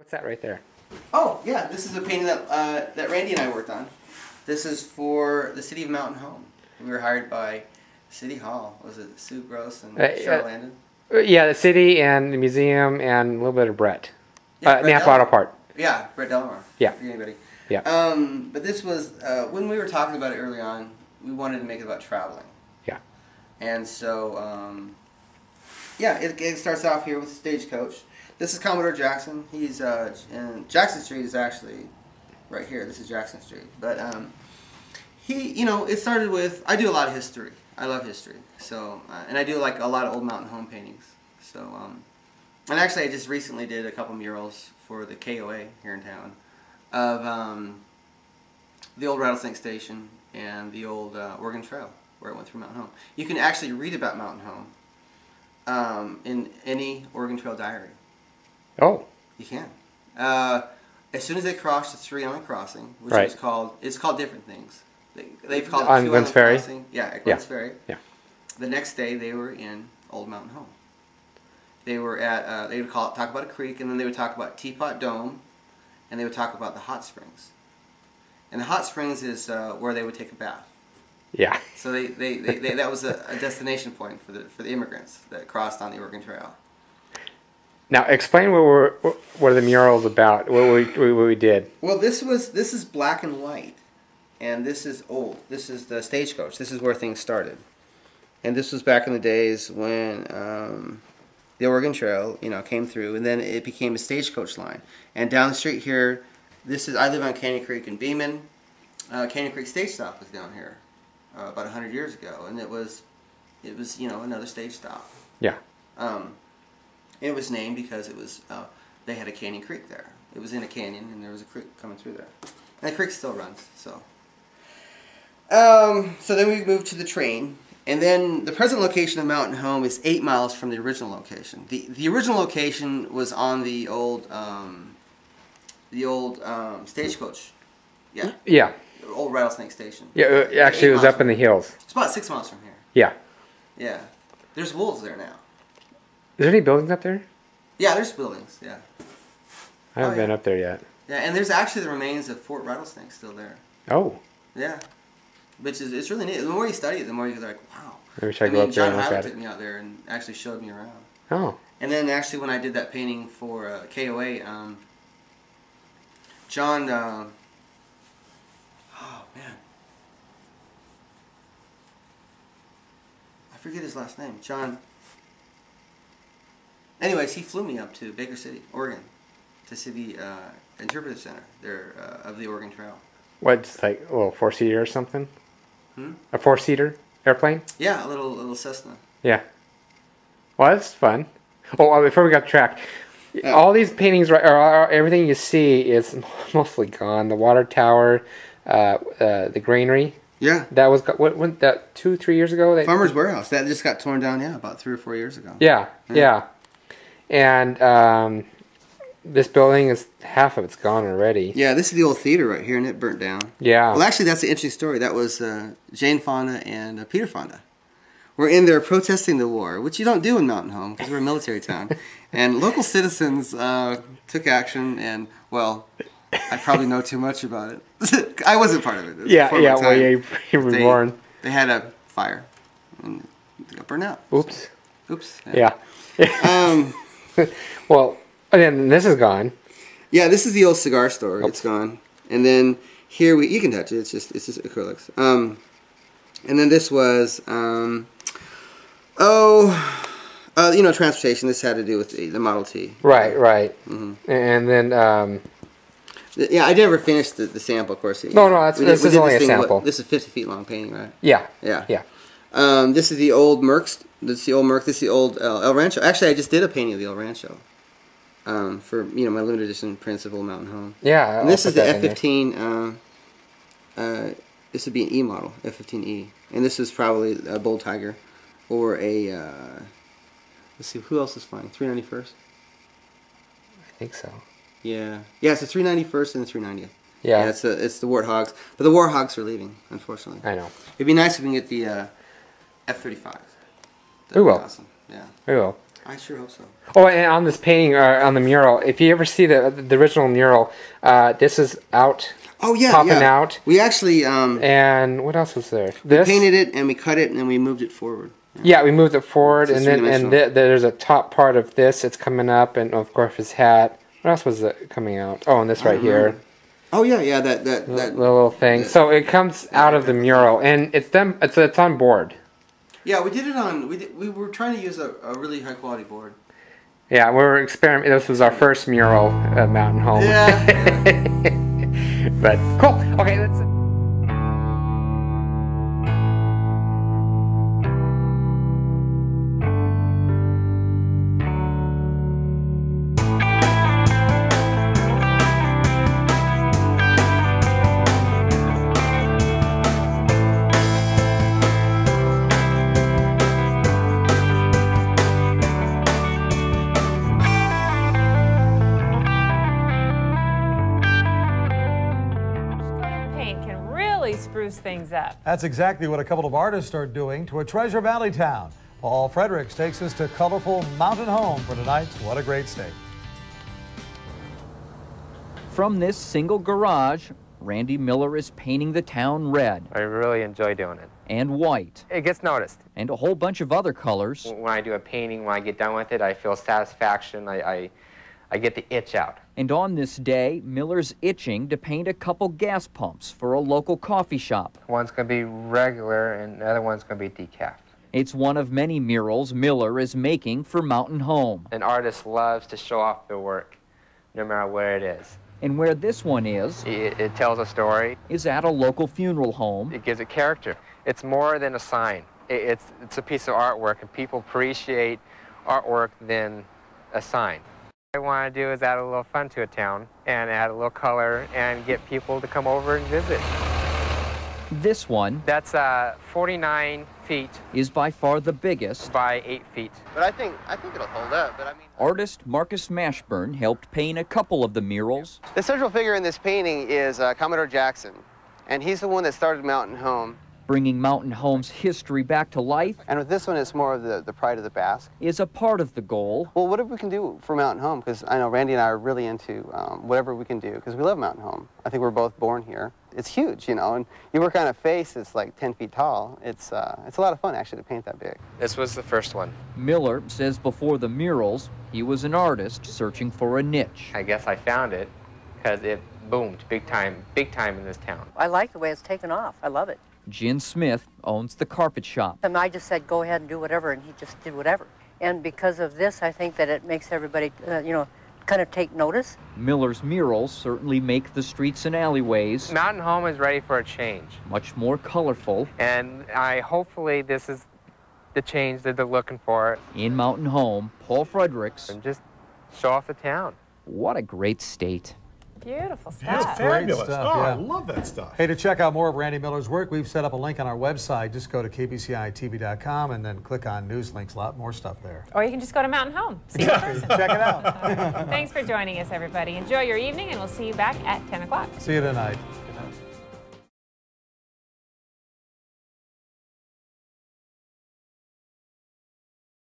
What's that right there? Oh, yeah, this is a painting that Randy and I worked on. This is for the city of Mountain Home. We were hired by City Hall. Was it Sue Gross and Cheryl Landon? Yeah, the city and the museum and a little bit of Brett. Yeah, Napa Auto Part. Yeah, Brett Delmar. Yeah. For anybody. Yeah. But this was, when we were talking about it early on, we wanted to make it about traveling. Yeah. And so, yeah, it starts off here with the stagecoach. This is Commodore Jackson. He's, and Jackson Street is actually right here. This is Jackson Street. But, it started with, I do a lot of history. I love history. So, and I do like a lot of old mountain home paintings. So, and actually I just recently did a couple murals for the KOA here in town of the old Rattlesnake Station and the old Oregon Trail where I went through Mountain Home. You can actually read about Mountain Home in any Oregon Trail diary. Oh. You can. As soon as they crossed the Three Island Crossing, which is called, it's called different things. They've called it on Two Glenn's Island Ferry? Crossing. Yeah, at Glenn's Ferry. Yeah. The next day they were in Old Mountain Home. They were at, they would talk about a creek, and then they would talk about Teapot Dome, and they would talk about the hot springs. And the hot springs is where they would take a bath. Yeah. So that was a destination point for the immigrants that crossed on the Oregon Trail. Now explain what are the murals about? What we did. Well, this is black and white, and this is old. This is the stagecoach. This is where things started, and this was back in the days when the Oregon Trail, came through, and then it became a stagecoach line. And down the street here, I live on Canyon Creek in Beeman. Canyon Creek Stage Stop was down here about 100 years ago, and it was another stage stop. Yeah. It was named because it was they had a canyon creek there. It was in a canyon, and there was a creek coming through there. And the creek still runs. So then we moved to the train, and then the present location of Mountain Home is 8 miles from the original location. The original location was on the old stagecoach. Yeah. Yeah. The old Rattlesnake Station. Yeah, actually, it was up in the hills. It's about 6 miles from here. Yeah. Yeah. There's wolves there now. Is there any buildings up there? Yeah, there's buildings, yeah. I haven't been up there yet. Yeah, and there's actually the remains of Fort Rattlesnake still there. Oh. Yeah. Which is, it's really neat. The more you study it, the more you're like, wow. Maybe I go up there and look at it. John Hyler took me out there and actually showed me around. Oh. And then actually when I did that painting for KOA, John, oh man. I forget his last name. John. Anyways, he flew me up to Baker City, Oregon, to see the interpretive center there of the Oregon Trail. What's like a little 4-seater or something? A 4-seater airplane? Yeah, a little Cessna. Yeah. Well, that's fun. Oh, before we got tracked, all these paintings, or everything you see is mostly gone. The water tower, the granary. Yeah. That was what that 2-3 years ago. Farmer's Warehouse that just got torn down. Yeah, about 3 or 4 years ago. Yeah. Yeah. And this building is half of it's gone already. Yeah, this is the old theater right here, and it burnt down. Yeah. Well, actually, that's the interesting story. That was Jane Fonda and Peter Fonda were in there protesting the war, which you don't do in Mountain Home because we're a military town. And local citizens took action, and well, I probably know too much about it. I wasn't part of it. Well, you were born. They had a fire, and it got burned out. Oops. Oops. Yeah. Well, and then this is gone. Yeah, this is the old cigar store. It's gone. And then here you can touch it. It's just acrylics. And then this was transportation. This had to do with the Model T. Right. Mm-hmm. And then yeah, I never finished the sample, of course. No, this is only a sample. This is a 50 feet long painting, right? Yeah. This is the old Mercs. This is the old Merc. This is the old El Rancho. Actually, I just did a painting of the El Rancho for my limited edition prints of Old Mountain Home. Yeah. And this is the F-15. This would be an E model, F-15E, and this is probably a Bull Tiger, or a. Let's see, who else is flying? 391st. I think so. Yeah. It's the 391st and the 390th. Yeah. It's the Warthogs, but the Warthogs are leaving, unfortunately. I know. It'd be nice if we can get the F-35. We will. Awesome. Yeah. We will. I sure hope so. Oh, and on this painting, on the mural, if you ever see the original mural, this is out. Oh yeah, popping out. We actually and what else was there? This? We painted it and we cut it and then we moved it forward. Yeah, we moved it forward, It's and then there's a top part of this. It's coming up, and of course his hat. What else was it coming out? Oh, and this right here. Oh yeah, that the little thing. So it comes out of the mural, and it's them. It's on board. Yeah, we did it on. We were trying to use a really high quality board. Yeah, we were experimenting. This was our first mural at Mountain Home. Yeah. But cool. Okay, let's. Spruce things up. That's exactly what a couple of artists are doing to a Treasure Valley town. Paul Fredericks takes us to colorful Mountain Home for tonight's What a Great State. From this single garage, Randy Miller is painting the town red. I really enjoy doing it. And white. It gets noticed. And a whole bunch of other colors. When I do a painting, when I get done with it, I feel satisfaction. I get the itch out. And on this day, Miller's itching to paint a couple gas pumps for a local coffee shop. One's going to be regular and the other one's going to be decaf. It's one of many murals Miller is making for Mountain Home. An artist loves to show off their work, no matter where it is. And where this one is, it tells a story. Is at a local funeral home. It gives it character. It's more than a sign. It's a piece of artwork, and people appreciate artwork than a sign. What I want to do is add a little fun to a town and add a little color and get people to come over and visit. This one, that's 49 feet, is by far the biggest by 8 feet. But I think it'll hold up. But I mean, artist Marcus Mashburn helped paint a couple of the murals. The central figure in this painting is Commodore Jackson, and he's the one that started Mountain Home. Bringing Mountain Home's history back to life. And with this one, it's more of the pride of the Basque. Is a part of the goal. Well, whatever we can do for Mountain Home, because I know Randy and I are really into whatever we can do, because we love Mountain Home. I think we're both born here. It's huge, you know, and you work on a face that's like 10 feet tall. It's a lot of fun, actually, to paint that big. This was the first one. Miller says before the murals, he was an artist searching for a niche. I guess I found it because it boomed big time in this town. I like the way it's taken off. I love it. Jen Smith owns the carpet shop. And I just said, go ahead and do whatever, and he just did whatever. And because of this, I think that it makes everybody, kind of take notice. Miller's murals certainly make the streets and alleyways. Mountain Home is ready for a change. Much more colorful. And hopefully this is the change that they're looking for. In Mountain Home, Paul Fredericks. And just show off the town. What a great state. Beautiful stuff. That's fabulous. Stuff, I love that stuff. Hey, to check out more of Randy Miller's work, we've set up a link on our website. Just go to kbcitv.com and then click on news links. A lot more stuff there. Or you can just go to Mountain Home. See the person. Check it out. Thanks for joining us, everybody. Enjoy your evening, and we'll see you back at 10 o'clock. See you tonight.